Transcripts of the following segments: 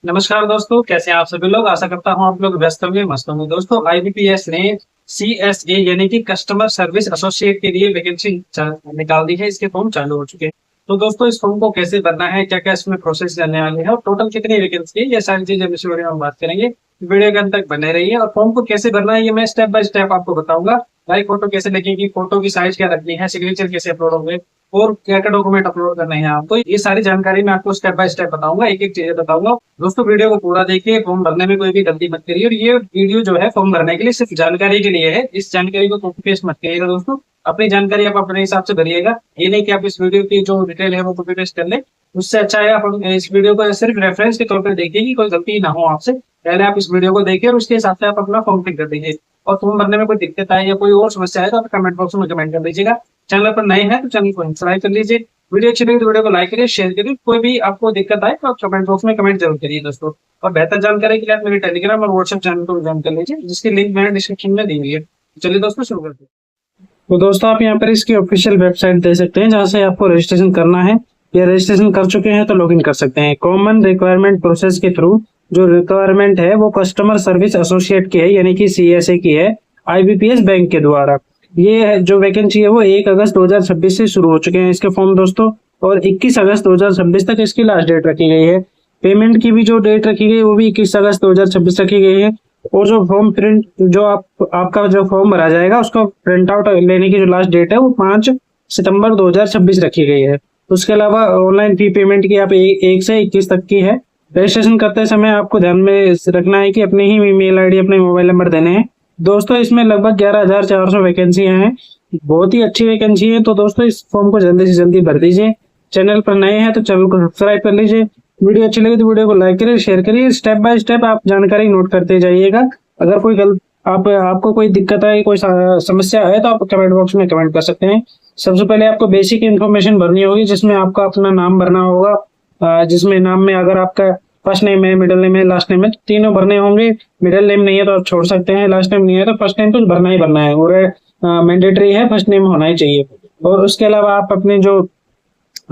नमस्कार दोस्तों, कैसे हैं आप सभी लोग। आशा करता हूं आप लोग व्यस्त होंगे, मस्त होंगे। दोस्तों, आईबीपीएस ने सीएसए यानी कि कस्टमर सर्विस एसोसिएट के लिए वैकेंसी निकाल दी है। इसके फॉर्म चालू हो चुके हैं। तो दोस्तों, इस फॉर्म को कैसे भरना है, क्या क्या इसमें प्रोसेस करने वाले हैं और टोटल कितनी वैकेंसी है, ये सारी चीजें इस वीडियो में बात करेंगे। वीडियो के अंत तक बने रहिए और फॉर्म को कैसे भरना है ये मैं स्टेप बाय स्टेप आपको बताऊंगा। भाई, फोटो कैसे लगेगी, फोटो की साइज क्या रखनी है, सिग्नेचर कैसे अपलोड होंगे और क्या क्या डॉक्यूमेंट अपलोड करने हैं आपको, ये सारी जानकारी मैं आपको स्टेप बाय स्टेप बताऊंगा, एक एक चीजें बताऊंगा। दोस्तों, वीडियो को पूरा देखिए, फॉर्म भरने में कोई भी गलती मत करिए। और ये वीडियो जो है फॉर्म भरने के लिए सिर्फ जानकारी के लिए है, इस जानकारी को कॉपी पेस्ट मत करिएगा दोस्तों। अपनी जानकारी आप अपने हिसाब से भरिएगा। ये नहीं कि आप इस वीडियो की जो डिटेल है वो कॉपी पेस्ट कर ले। उससे अच्छा है आप इस वीडियो को सिर्फ रेफरेंस के तौर पर देखिए कि कोई गलती ना हो आपसे। पहले आप इस वीडियो को देखिए और उसके हिसाब से आप अपना फॉर्म फिल कर दीजिए। और फॉर्म भरने में कोई दिक्कत आए या कोई और समस्या है तो आप कमेंट बॉक्स में कमेंट कर दीजिएगा। चैनल पर नए हैं तो चैनल को सब्सक्राइब कर लीजिए। वीडियो अच्छी लगी तो वीडियो को लाइक करिए, शेयर करिए। कोई भी आपको दिक्कत आए तो आप कमेंट बॉक्स में कमेंट जरूर करिए दोस्तों। और बेहतर जानकारी के लिए आप मेरे टेलीग्राम और व्हाट्सएप चैनल को ज्वाइन कर लीजिए, जिसकी लिंक मैंने डिस्क्रिप्शन में दी हुई है। चलिए दोस्तों, शुरू करते हैं। तो दोस्तों, आप यहाँ पर इसकी ऑफिशियल वेबसाइट दे सकते हैं जहाँ से आपको रजिस्ट्रेशन करना है। या रजिस्ट्रेशन कर चुके हैं तो लॉगिन कर सकते हैं। कॉमन रिक्वायरमेंट प्रोसेस के थ्रू जो रिक्वायरमेंट है वो कस्टमर सर्विस एसोसिएट की है, यानी कि सीएसए की है, आईबीपीएस बैंक के द्वारा। ये जो वैकेंसी है वो 1 अगस्त 2026 से शुरू हो चुके हैं इसके फॉर्म दोस्तों। और 21 अगस्त 2026 तक इसकी लास्ट डेट रखी गई है। पेमेंट की भी जो डेट रखी गई है वो भी 21 अगस्त 2026 रखी गई है। और जो फॉर्म प्रिंट जो आपका जो फॉर्म भरा जाएगा उसका प्रिंट आउट लेने की जो लास्ट डेट है वो 5 सितंबर 2026 रखी गई है। उसके अलावा ऑनलाइन फी पेमेंट की आप 1 से 21 तक की है। रजिस्ट्रेशन करते समय आपको ध्यान में रखना है कि अपने ही ईमेल आईडी, अपने मोबाइल नंबर देने हैं दोस्तों। इसमें लगभग 11,400 वैकेंसियां हैं। बहुत ही अच्छी वैकेंसी है। तो दोस्तों, इस फॉर्म को जल्दी से जल्दी भर दीजिए। चैनल पर नए हैं तो चैनल को सब्सक्राइब कर लीजिए। वीडियो अच्छी लगी तो वीडियो को लाइक करिए, शेयर करिए। स्टेप बाय स्टेप आप जानकारी नोट करते जाइएगा। अगर कोई आपको कोई दिक्कत है, कोई समस्या है तो आप कमेंट बॉक्स में कमेंट कर सकते हैं। सबसे पहले आपको बेसिक इन्फॉर्मेशन भरनी होगी, जिसमें आपका अपना नाम भरना होगा। जिसमें नाम में अगर आपका फर्स्ट नेम है, मिडिल नेम है, लास्ट नेम है, तीनों भरने होंगे। मिडिल नेम नहीं है तो आप छोड़ सकते हैं, लास्ट नेम नहीं है तो फर्स्ट नेम तो भरना ही भरना है। और मैंडेटरी है, फर्स्ट नेम होना ही चाहिए। और उसके अलावा आप अपने जो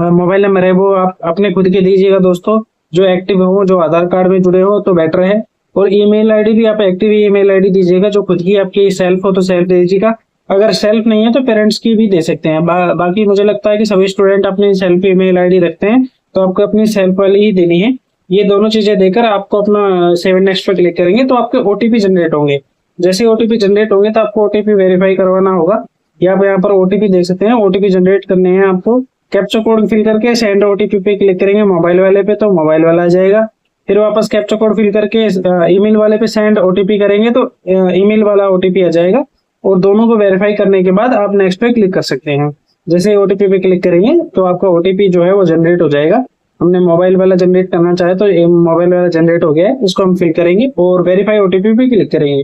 मोबाइल नंबर है वो आप अपने खुद के दीजिएगा दोस्तों, जो एक्टिव हो, जो आधार कार्ड में जुड़े हो तो बेटर है। और ईमेल आईडी भी आप एक्टिव ईमेल आईडी दीजिएगा, जो खुद की आपकी सेल्फ हो तो सेल्फ दीजिएगा। अगर सेल्फ नहीं है तो पेरेंट्स की भी दे सकते हैं। बाकी मुझे लगता है कि सभी स्टूडेंट अपनी सेल्फ ईमेल आईडी रखते हैं, तो आपको अपनी सेल्फ वाली ही देनी है। ये दोनों चीजें देकर आपको अपना 7 नेक्स्ट पर क्लिक करेंगे तो आपके ओटीपी जनरेट होंगे। जैसे ओटीपी जनरेट होंगे तो आपको ओटीपी वेरीफाई करवाना होगा। या आप यहाँ पर ओटीपी देख सकते हैं। ओटीपी जनरेट करने हैं आपको। कैप्चा कोड फिल करके सेंड ओटीपी पे क्लिक करेंगे मोबाइल वाले पे, तो मोबाइल वाला आ जाएगा। फिर वापस कैप्चा कोड फिल करके ईमेल वाले पे सेंड ओटीपी करेंगे तो ईमेल वाला ओटीपी आ जाएगा। और दोनों को वेरीफाई करने के बाद आप नेक्स्ट पे क्लिक कर सकते हैं। जैसे ओटीपी पे क्लिक करेंगे तो आपका ओटीपी जो है वो जनरेट हो जाएगा। हमने मोबाइल वाला जनरेट करना चाहे तो मोबाइल वाला जनरेट हो गया है, इसको हम फिल करेंगे और वेरीफाई ओटीपी पे क्लिक करेंगे।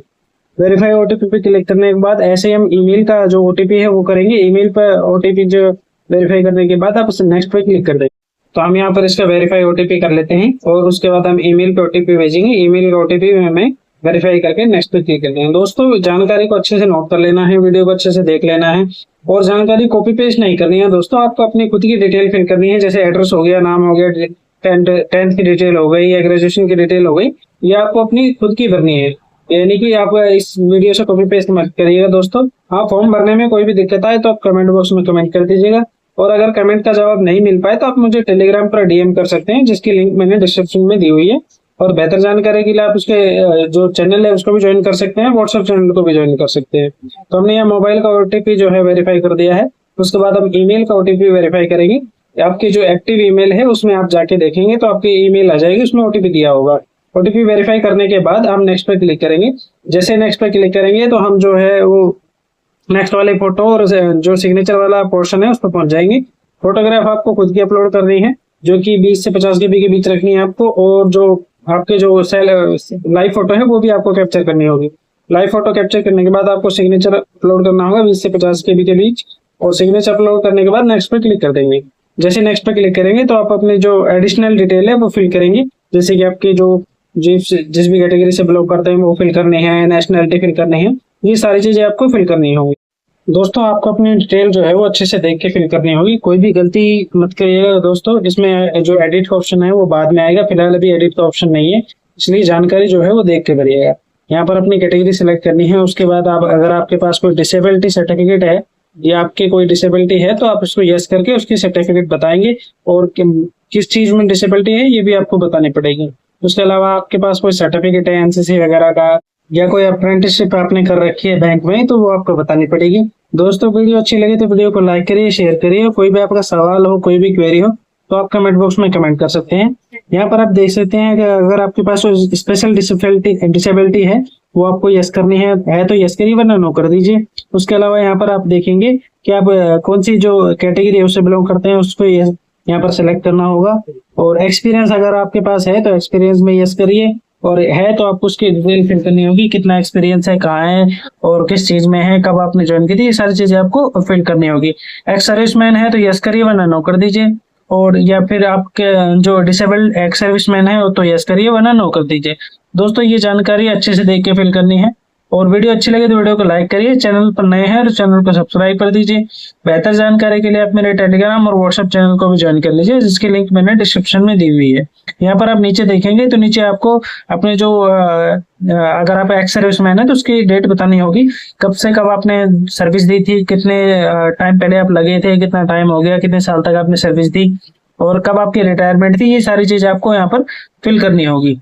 वेरीफाई ओटीपी पे क्लिक करने के बाद ऐसे हम ईमेल का जो ओटीपी है वो करेंगे। ईमेल पर ओटीपी जो वेरीफाई करने के बाद आप उसे नेक्स्ट पे क्लिक कर देंगे। तो हम यहाँ पर इसका वेरीफाई ओटीपी कर लेते हैं और उसके बाद हम ईमेल पे ओटीपी भेजेंगे। ईमेल का ओटीपी हमें वेरीफाई करके नेक्स्ट पे क्लिक करते हैं। दोस्तों, जानकारी को अच्छे से नोट कर लेना है, वीडियो को अच्छे से देख लेना है और जानकारी कॉपी पेस्ट नहीं करनी है दोस्तों। आपको अपनी खुद की डिटेल फिल करनी है, जैसे एड्रेस हो गया, नाम हो गया, 10th की डिटेल हो गई या ग्रेजुएशन की डिटेल हो गई, ये आपको अपनी खुद की भरनी है। यानी कि आप इस वीडियो से कॉपी पेस्ट मत करिएगा दोस्तों। हाँ, फॉर्म भरने में कोई भी दिक्कत आए तो आप कमेंट बॉक्स में कमेंट कर दीजिएगा। और अगर कमेंट का जवाब नहीं मिल पाए तो आप मुझे टेलीग्राम पर डीएम कर सकते हैं, जिसकी लिंक मैंने डिस्क्रिप्शन में दी हुई है। और बेहतर जानकारी के लिए आप उसके जो चैनल है उसको भी ज्वाइन कर सकते हैं, व्हाट्सएप चैनल को भी ज्वाइन कर सकते हैं। तो हमने यहाँ मोबाइल का ओटीपी जो है वेरीफाई कर दिया है। उसके बाद हम ईमेल का ओटीपी वेरीफाई करेंगे। आपकी जो एक्टिव ईमेल है उसमें आप जाके देखेंगे तो आपकी ईमेल आ जाएगी, उसमें ओटीपी दिया होगा। ओटीपी वेरीफाई करने के बाद हम नेक्स्ट पे क्लिक करेंगे। जैसे नेक्स्ट पे क्लिक करेंगे तो हम जो है वो नेक्स्ट वाले फोटो और जो सिग्नेचर वाला पोर्शन है उस पर पहुंच जाएंगे। फोटोग्राफ आपको खुद की अपलोड करनी है, जो कि 20 से 50 GB के बीच रखनी है आपको। और जो आपके जो लाइव फोटो है वो भी आपको कैप्चर करनी होगी। लाइव फोटो कैप्चर करने के बाद आपको सिग्नेचर अपलोड करना होगा 20 से 50 GB के बीच। और सिग्नेचर अपलोड करने के बाद नेक्स्ट पे क्लिक कर देंगे। जैसे नेक्स्ट पे क्लिक करेंगे तो आप अपने जो एडिशनल डिटेल है वो फिल करेंगे, जैसे कि आपके जो जिस भी कैटेगरी से बिलोंग करते हैं वो फिल करनी है, नेशनलिटी फिल करनी है, ये सारी चीजें आपको फिल करनी होंगी। दोस्तों आपको अपनी डिटेल जो है वो अच्छे से देख के फिल करनी होगी, कोई भी गलती मत करिएगा दोस्तों। इसमें जो एडिट का ऑप्शन है वो बाद में आएगा, फिलहाल अभी एडिट का ऑप्शन नहीं है, इसलिए जानकारी जो है वो देख के करिएगा। यहाँ पर अपनी कैटेगरी सिलेक्ट करनी है, उसके बाद आप अगर आपके पास कोई डिसेबिलिटी सर्टिफिकेट है या आपके कोई डिसेबिलिटी है तो आप उसको यस करके उसकी सर्टिफिकेट बताएंगे, और किस चीज में डिसेबिलिटी है ये भी आपको बतानी पड़ेगी। उसके अलावा आपके पास कोई सर्टिफिकेट है एनसीसी वगैरह का, या कोई अप्रेंटिसशिप आपने कर रखी है बैंक में, तो वो आपको बतानी पड़ेगी। दोस्तों वीडियो अच्छी लगे तो वीडियो को लाइक करिए, शेयर करिए। कोई भी आपका सवाल हो, कोई भी क्वेरी हो तो आप कमेंट बॉक्स में कमेंट कर सकते हैं। यहाँ पर आप देख सकते हैं कि अगर आपके पास स्पेशल डिसेबिलिटी है वो आपको यस करनी है तो यस करिए, वरना नो कर दीजिए। उसके अलावा यहाँ पर आप देखेंगे कि आप कौन सी जो कैटेगरी है उससे बिलोंग करते हैं उसको यहाँ पर सेलेक्ट करना होगा। और एक्सपीरियंस अगर आपके पास है तो एक्सपीरियंस में यस करिए, और है तो आपको उसकी डिटेल फिल करनी होगी, कितना एक्सपीरियंस है, कहाँ है और किस चीज में है, कब आपने ज्वाइन की थी, ये सारी चीजें आपको फिल करनी होगी। एक्स सर्विसमैन है तो यस करिए, वरना नो कर दीजिए। और या फिर आपके जो डिसेबल्ड एक्स सर्विसमैन है तो यस करिए, वरना नो कर दीजिए। दोस्तों ये जानकारी अच्छे से देख के फिल करनी है। और वीडियो अच्छी लगे तो वीडियो को लाइक करिए, चैनल पर नए हैं तो चैनल को सब्सक्राइब कर दीजिए। बेहतर जानकारी के लिए आप मेरे टेलीग्राम और व्हाट्सएप चैनल को भी ज्वाइन कर लीजिए, जिसकी लिंक मैंने डिस्क्रिप्शन में दी हुई है। यहाँ पर आप नीचे देखेंगे तो नीचे आपको अपने जो अगर आप एक्स सर्विसमैन है तो उसकी डेट बतानी होगी, कब से कब आपने सर्विस दी थी, कितने टाइम पहले आप लगे थे, कितना टाइम हो गया, कितने साल तक आपने सर्विस दी, और कब आपकी रिटायरमेंट थी। ये सारी चीज आपको यहाँ पर फिल करनी होगी।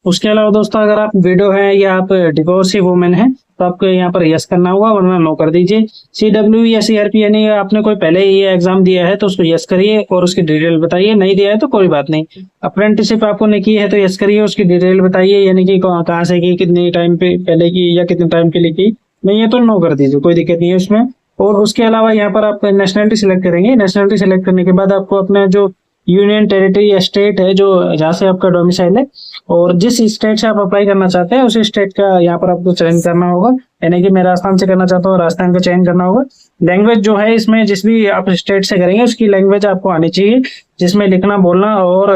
उसके अलावा दोस्तों अगर आप विडो है या आप डिवोर्सी वुमेन है तो आपको यहाँ पर यस करना होगा, वरना नो कर दीजिए। CW या CRP यानी आपने कोई पहले ये एग्जाम दिया है तो उसको यस करिए और उसकी डिटेल बताइए, नहीं दिया है तो कोई बात नहीं। अप्रेंटिसशिप आपको ने की है तो यस करिए, उसकी डिटेल बताइए, यानी कि कहाँ से की, कितने टाइम पे पहले की या कितने टाइम के लिए की, नहीं है तो नो कर दीजिए, कोई दिक्कत नहीं है उसमें। और उसके अलावा यहाँ पर आप नेशनलिटी सिलेक्ट करेंगे। नेशनलिटी सिलेक्ट करने के बाद आपको अपना जो यूनियन टेरिटरी या स्टेट है जो जहाँ से आपका डोमिसाइल है और जिस स्टेट से आप अप्लाई करना चाहते हैं उसी स्टेट का यहाँ पर आपको चयन करना होगा, यानी कि मैं राजस्थान से करना चाहता हूँ, राजस्थान का चयन करना होगा। लैंग्वेज जो है इसमें जिस भी आप स्टेट से करेंगे उसकी लैंग्वेज आपको आनी चाहिए, जिसमें लिखना बोलना और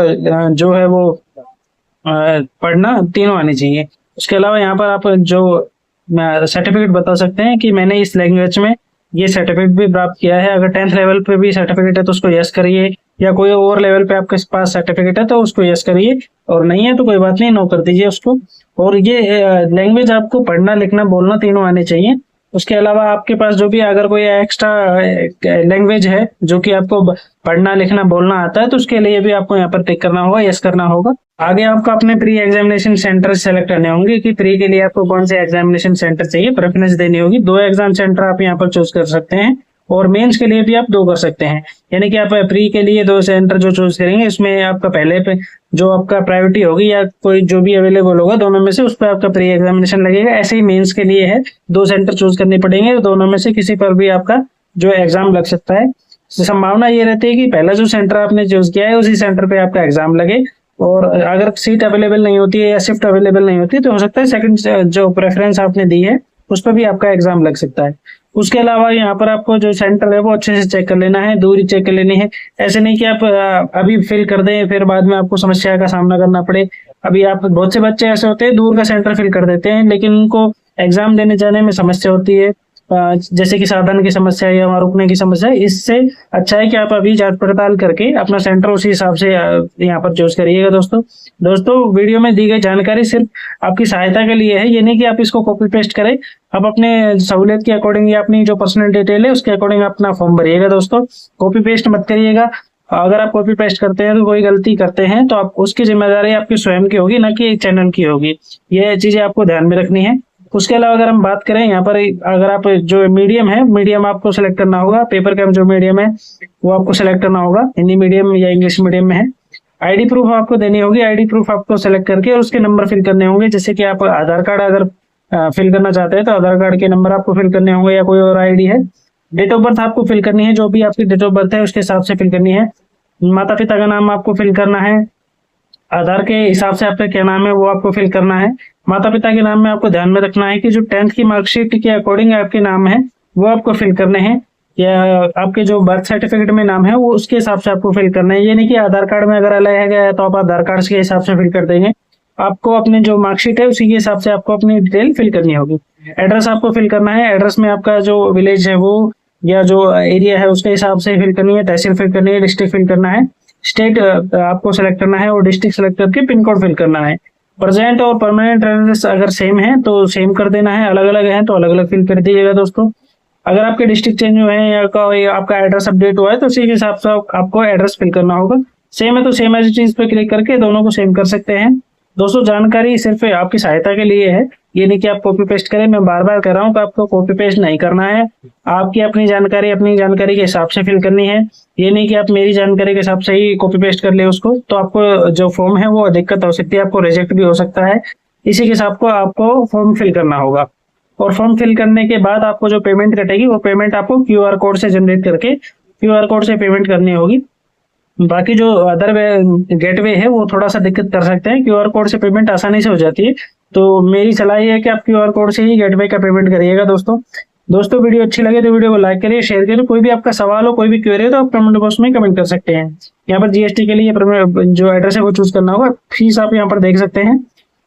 जो है वो पढ़ना तीनों आनी चाहिए। उसके अलावा यहाँ पर आप जो सर्टिफिकेट बता सकते हैं कि मैंने इस लैंग्वेज में ये सर्टिफिकेट भी प्राप्त किया है। अगर 10th लेवल पे भी सर्टिफिकेट है तो उसको यस करिए, या कोई और लेवल पे आपके पास सर्टिफिकेट है तो उसको यस करिए, और नहीं है तो कोई बात नहीं, नो कर दीजिए उसको। और ये लैंग्वेज आपको पढ़ना लिखना बोलना तीनों आने चाहिए। उसके अलावा आपके पास जो भी अगर कोई एक्स्ट्रा लैंग्वेज है जो कि आपको पढ़ना लिखना बोलना आता है तो उसके लिए भी आपको यहाँ पर टिक करना होगा, यस करना होगा। आगे आपको अपने प्री एग्जामिनेशन सेंटर सेलेक्ट करने होंगे कि प्री के लिए आपको कौन से एग्जामिनेशन सेंटर चाहिए, प्रेफरेंस देनी होगी। 2 एग्जाम सेंटर आप यहाँ पर चूज कर सकते हैं, और मेंस के लिए भी आप 2 कर सकते हैं। यानी कि आप प्री के लिए 2 सेंटर जो चूज करेंगे इसमें आपका पहले पे जो आपका प्रायोरिटी होगी या कोई जो भी अवेलेबल होगा दोनों में से उस पर आपका प्री एग्जामिनेशन लगेगा। ऐसे ही मेंस के लिए है, 2 सेंटर चूज करने पड़ेंगे, दोनों में से किसी पर भी आपका जो एग्जाम लग सकता है। संभावना ये रहती है कि पहला जो सेंटर आपने चूज किया है उसी सेंटर पे आपका एग्जाम लगे, और अगर सीट अवेलेबल नहीं होती है या शिफ्ट अवेलेबल नहीं होती है तो हो सकता है सेकंड जो प्रेफरेंस आपने दी है उस पर भी आपका एग्जाम लग सकता है। उसके अलावा यहाँ पर आपको जो सेंटर है वो अच्छे से चेक कर लेना है, दूरी चेक कर लेनी है। ऐसे नहीं कि आप अभी फिल कर दें फिर बाद में आपको समस्या का सामना करना पड़े। अभी आप बहुत से बच्चे ऐसे होते हैं दूर का सेंटर फिल कर देते हैं लेकिन उनको एग्जाम देने जाने में समस्या होती है, जैसे कि साधन की समस्या या वहाँ रुकने की समस्या। इससे अच्छा है कि आप अभी जांच पड़ताल करके अपना सेंटर उसी हिसाब से यहाँ पर चूज करिएगा। दोस्तों वीडियो में दी गई जानकारी सिर्फ आपकी सहायता के लिए है, ये नहीं कि आप इसको कॉपी पेस्ट करें। आप अपने सहूलियत के अकॉर्डिंग या अपनी जो पर्सनल डिटेल है उसके अकॉर्डिंग अपना फॉर्म भरिएगा। दोस्तों कॉपी पेस्ट मत करिएगा। अगर आप कॉपी पेस्ट करते हैं तो कोई गलती करते हैं तो आप उसकी जिम्मेदारी आपकी स्वयं की होगी, ना कि चैनल की होगी। ये चीजें आपको ध्यान में रखनी है। उसके अलावा अगर हम बात करें यहाँ पर, अगर आप जो मीडियम है मीडियम आपको सेलेक्ट करना होगा। पेपर का जो मीडियम है वो आपको सेलेक्ट करना होगा, हिंदी मीडियम या इंग्लिश मीडियम में है। आईडी प्रूफ आपको देनी होगी, आईडी प्रूफ आपको सेलेक्ट करके और उसके नंबर फिल करने होंगे। जैसे कि आप आधार कार्ड अगर फिल करना चाहते हैं तो आधार कार्ड के नंबर आपको फिल करने होंगे, या कोई और आईडी है। डेट ऑफ बर्थ आपको फिल करनी है, जो भी आपकी डेट ऑफ बर्थ है उसके हिसाब से फिल करनी है। माता पिता का नाम आपको फिल करना है, आधार के हिसाब से आपका क्या नाम है वो आपको फिल करना है। माता पिता के नाम में आपको ध्यान में रखना है कि जो 10th की मार्कशीट के अकॉर्डिंग आपके नाम है वो आपको फिल करने हैं, या आपके जो बर्थ सर्टिफिकेट में नाम है वो उसके हिसाब से आपको फिल करना है। ये नहीं कि आधार कार्ड में अगर अलग है तो आप आधार कार्ड के हिसाब से फिल कर देंगे। आपको अपने जो मार्कशीट है उसी के हिसाब से आपको अपनी डिटेल फिल करनी होगी। एड्रेस आपको फिल करना है, एड्रेस में आपका जो विलेज है वो या जो एरिया है उसके हिसाब से फिल करनी है, तहसील फिल करनी है, डिस्ट्रिक्ट फिल करना है, स्टेट आपको सेलेक्ट करना है और डिस्ट्रिक्ट सेलेक्ट करके पिन कोड फिल करना है। प्रेजेंट और परमानेंट एड्रेस अगर सेम है तो सेम कर देना है, अलग अलग है तो अलग अलग फिल कर दीजिएगा दोस्तों। अगर आपके डिस्ट्रिक्ट चेंज हुए हैं या आपका एड्रेस अपडेट हुआ है तो उसी के हिसाब से आपको एड्रेस फिल करना होगा। सेम है तो सेम एज चीज पे क्लिक करके दोनों को सेम कर सकते हैं। दोस्तों जानकारी सिर्फ आपकी सहायता के लिए है, ये नहीं कि आप कॉपी पेस्ट करें। मैं बार बार कह रहा हूँ कि आपको कॉपी पेस्ट नहीं करना है, आपकी अपनी जानकारी के हिसाब से फिल करनी है। ये नहीं कि आप मेरी जानकारी के हिसाब से ही कॉपी पेस्ट कर ले उसको, तो आपको जो फॉर्म है वो दिक्कत हो सकती है, आपको रिजेक्ट भी हो सकता है। इसी के हिसाब को आपको फॉर्म फिल करना होगा और फॉर्म फिल करने के बाद आपको जो पेमेंट कटेगी वो पेमेंट आपको QR कोड से जनरेट करके QR कोड से पेमेंट करनी होगी। बाकी जो अदर गेटवे है वो थोड़ा सा दिक्कत कर सकते हैं, QR कोड से पेमेंट आसानी से हो जाती है, तो मेरी सलाह ये है कि आप QR कोड से ही गेटवे का पेमेंट करिएगा दोस्तों वीडियो अच्छी लगे तो वीडियो को लाइक करिए, शेयर करिए। कोई भी आपका सवाल हो, कोई भी क्वेरी हो तो आप कमेंट बॉक्स में कमेंट कर सकते हैं। यहाँ पर GST के लिए जो एड्रेस है वो चूज करना होगा। फीस आप यहाँ पर देख सकते हैं,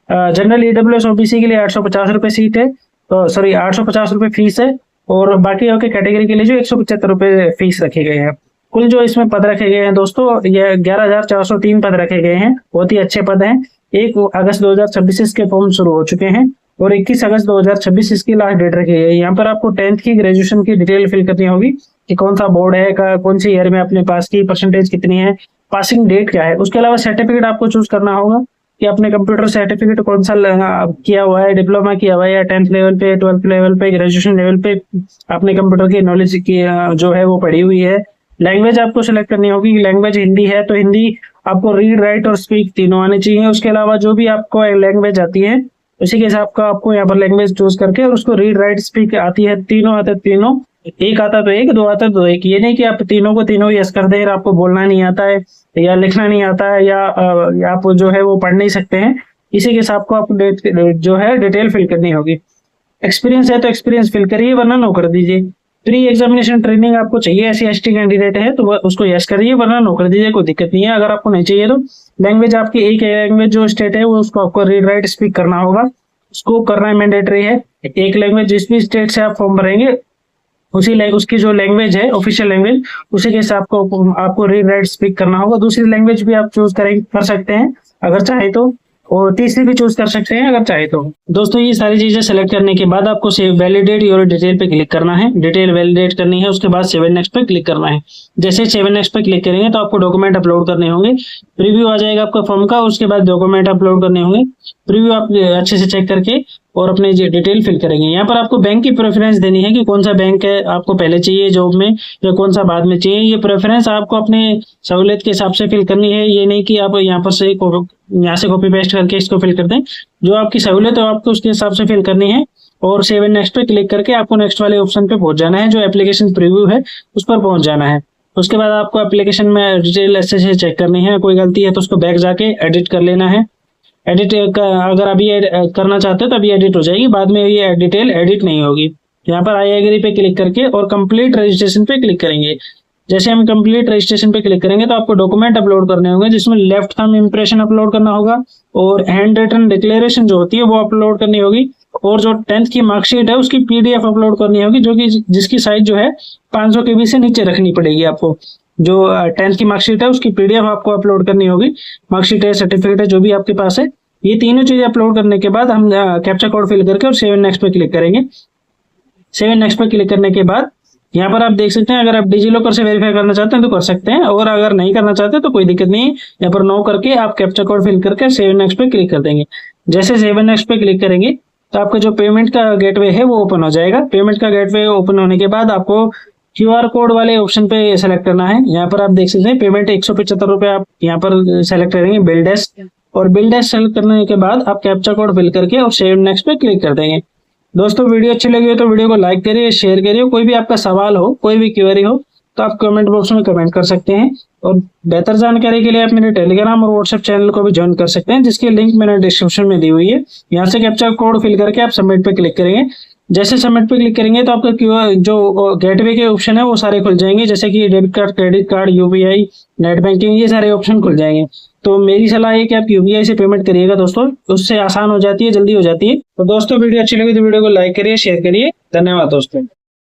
जनरल EWS OBC के लिए 850 रुपये सीट है, तो सॉरी 850 रुपये फीस है, और बाकी के कैटेगरी के लिए जो 175 रुपये फीस रखे गए हैं। कुल जो इसमें पद रखे गए हैं दोस्तों, ये 11,403 पद रखे गए हैं, बहुत ही अच्छे पद हैं। 1 अगस्त 2026 इसके फॉर्म शुरू हो चुके हैं और 21 अगस्त 2026 इसकी लास्ट डेट रखी गई है। यहाँ पर आपको 10th की ग्रेजुएशन की डिटेल फिल करनी होगी कि कौन सा बोर्ड है, कौन सी ईयर में अपने पास की, परसेंटेज कितनी है, पासिंग डेट क्या है। उसके अलावा सर्टिफिकेट आपको चूज करना होगा कि अपने कंप्यूटर सर्टिफिकेट कौन सा किया हुआ है, डिप्लोमा किया हुआ है या 10th लेवल पे, 12th लेवल पे, ग्रेजुएशन लेवल पे अपने कंप्यूटर की नॉलेज की जो है वो पढ़ी हुई है। लैंग्वेज आपको सिलेक्ट करनी होगी, लैंग्वेज हिंदी है तो हिंदी आपको रीड राइट और स्पीक तीनों आने चाहिए। उसके अलावा जो भी आपको लैंग्वेज आती है उसी के हिसाब का आपको यहाँ पर लैंग्वेज चूज करके और उसको रीड राइट स्पीक आती है, तीनों आते तीनों, एक आता तो एक, दो आता तो एक। ये नहीं कि आप तीनों को तीनों यस कर दें, आपको बोलना नहीं आता है या लिखना नहीं आता है या आप जो है वो पढ़ नहीं सकते हैं। इसी के हिसाब को आपको जो है डिटेल फिल करनी होगी। एक्सपीरियंस है तो एक्सपीरियंस फिल करिए वरना नो कर दीजिए। प्री एग्जामिनेशन ट्रेनिंग आपको चाहिए, SC/ST कैंडिडेट है तो उसको यस करिए वरना नो कर दीजिए, कोई दिक्कत नहीं है। अगर आपको नहीं चाहिए तो लैंग्वेज आपकी एक लैंग्वेज जो स्टेट है वो उसको आपको रीड राइट स्पीक करना होगा, उसको करना मैंडेटरी है। एक लैंग्वेज जिस भी स्टेट से आप फॉर्म भरेंगे उसकी जो लैंग्वेज है ऑफिशियल लैंग्वेज उसी के हिसाब को आपको रीड राइट स्पीक करना होगा। दूसरी लैंग्वेज भी आप चूज कर सकते हैं अगर चाहे तो, और तीसरी भी चूज कर सकते हैं अगर चाहे तो। दोस्तों ये सारी चीजें सेलेक्ट करने के बाद आपको सेव वैलिडेट योर डिटेल पे क्लिक करना है, डिटेल वैलिडेट करनी है। उसके बाद सेव एंड नेक्स्ट पे क्लिक करना है। जैसे सेव एंड नेक्स्ट पे क्लिक करेंगे तो आपको डॉक्यूमेंट अपलोड करने होंगे, प्रीव्यू आ जाएगा आपका फॉर्म का, उसके बाद डॉक्यूमेंट अपलोड करने होंगे। प्रीव्यू आप अच्छे से चेक करके और अपने डिटेल फिल करेंगे। यहाँ पर आपको बैंक की प्रेफरेंस देनी है कि कौन सा बैंक है आपको पहले चाहिए जॉब में या कौन सा बाद में चाहिए। ये प्रेफरेंस आपको अपने सहूलियत के हिसाब से फिल करनी है, ये नहीं कि आप यहाँ से कॉपी पेस्ट करके इसको फिल कर दें। जो आपकी सहूलियत है आपको उसके हिसाब से फिल करनी है और सेव एंड नेक्स्ट पे क्लिक करके आपको नेक्स्ट वाले ऑप्शन पे पहुंच जाना है, जो एप्लीकेशन प्रीव्यू है उस पर पहुंच जाना है। उसके बाद आपको एप्लीकेशन में डिटेल अच्छे से चेक करनी है, कोई गलती है तो उसको बैक जाके एडिट कर लेना है। एडिट अगर अभी करना चाहते हो तो अभी एडिट हो जाएगी, बाद में ये डिटेल एडिट नहीं होगी। यहाँ पर आई एग्री पे क्लिक करके और कंप्लीट रजिस्ट्रेशन पे क्लिक करेंगे। जैसे हम कंप्लीट रजिस्ट्रेशन पे क्लिक करेंगे तो आपको डॉक्यूमेंट अपलोड करने होंगे, जिसमें लेफ्ट थंब इंप्रेशन अपलोड करना होगा और हैंड रिटन डिक्लेरेशन जो होती है वो अपलोड करनी होगी, और जो 10th की मार्कशीट है उसकी PDF अपलोड करनी होगी, जो कि जिसकी साइज जो है 500 KB से नीचे रखनी पड़ेगी आपको। जो 10th की मार्कशीट है उसकी PDF आपको अपलोड करनी होगी, मार्कशीट है, सर्टिफिकेट है, जो भी आपके पास है। ये तीनों चीजें अपलोड करने के बाद हम कैप्चा कोड फिल करके और सेव एंड नेक्स्ट पे क्लिक करेंगे। सेव एंड नेक्स्ट पे क्लिक करने के बाद यहाँ पर आप देख सकते हैं, अगर आप डिजीलॉकर से वेरीफाई करना चाहते हैं तो कर सकते हैं, और अगर नहीं करना चाहते तो कोई दिक्कत नहीं है। यहाँ पर नो करके आप कैप्चा कोड फिल करके सेव एंड नेक्स्ट पे क्लिक कर देंगे। जैसे सेव एंड नेक्स्ट पे क्लिक करेंगे तो आपका जो पेमेंट का गेटवे है वो ओपन हो जाएगा। पेमेंट का गेटवे ओपन होने के बाद आपको QR कोड वाले ऑप्शन पे सेलेक्ट करना है। यहाँ पर आप देख सकते हैं पेमेंट 175 रुपये आप यहाँ पर सेलेक्ट करेंगे बिल डेस्क, और बिल डेस्क सेलेक्ट करने के बाद आप कैप्चा कोड फिल करके और सेव एंड नेक्स्ट पे क्लिक कर देंगे। दोस्तों वीडियो अच्छी लगी हो तो वीडियो को लाइक करिए, शेयर करिए। कोई भी आपका सवाल हो, कोई भी क्वेरी हो तो आप कमेंट बॉक्स में कमेंट कर सकते हैं, और बेहतर जानकारी के लिए आप मेरे टेलीग्राम और व्हाट्सएप चैनल को भी ज्वाइन कर सकते हैं, जिसकी लिंक मैंने डिस्क्रिप्शन में दी हुई है। यहाँ से कैप्चा कोड फिल करके आप सबमिट पे क्लिक करेंगे। जैसे सबमिट पे क्लिक करेंगे तो आपका क्यूआर जो गेटवे के ऑप्शन है वो सारे खुल जाएंगे, जैसे कि debit card, credit card, UPI, net banking, ये सारे ऑप्शन खुल जाएंगे। तो मेरी सलाह है कि आप यूपीआई से पेमेंट करिएगा दोस्तों, उससे आसान हो जाती है, जल्दी हो जाती है। तो दोस्तों वीडियो अच्छी लगी तो वीडियो को लाइक करिए, शेयर करिए। धन्यवाद दोस्तों।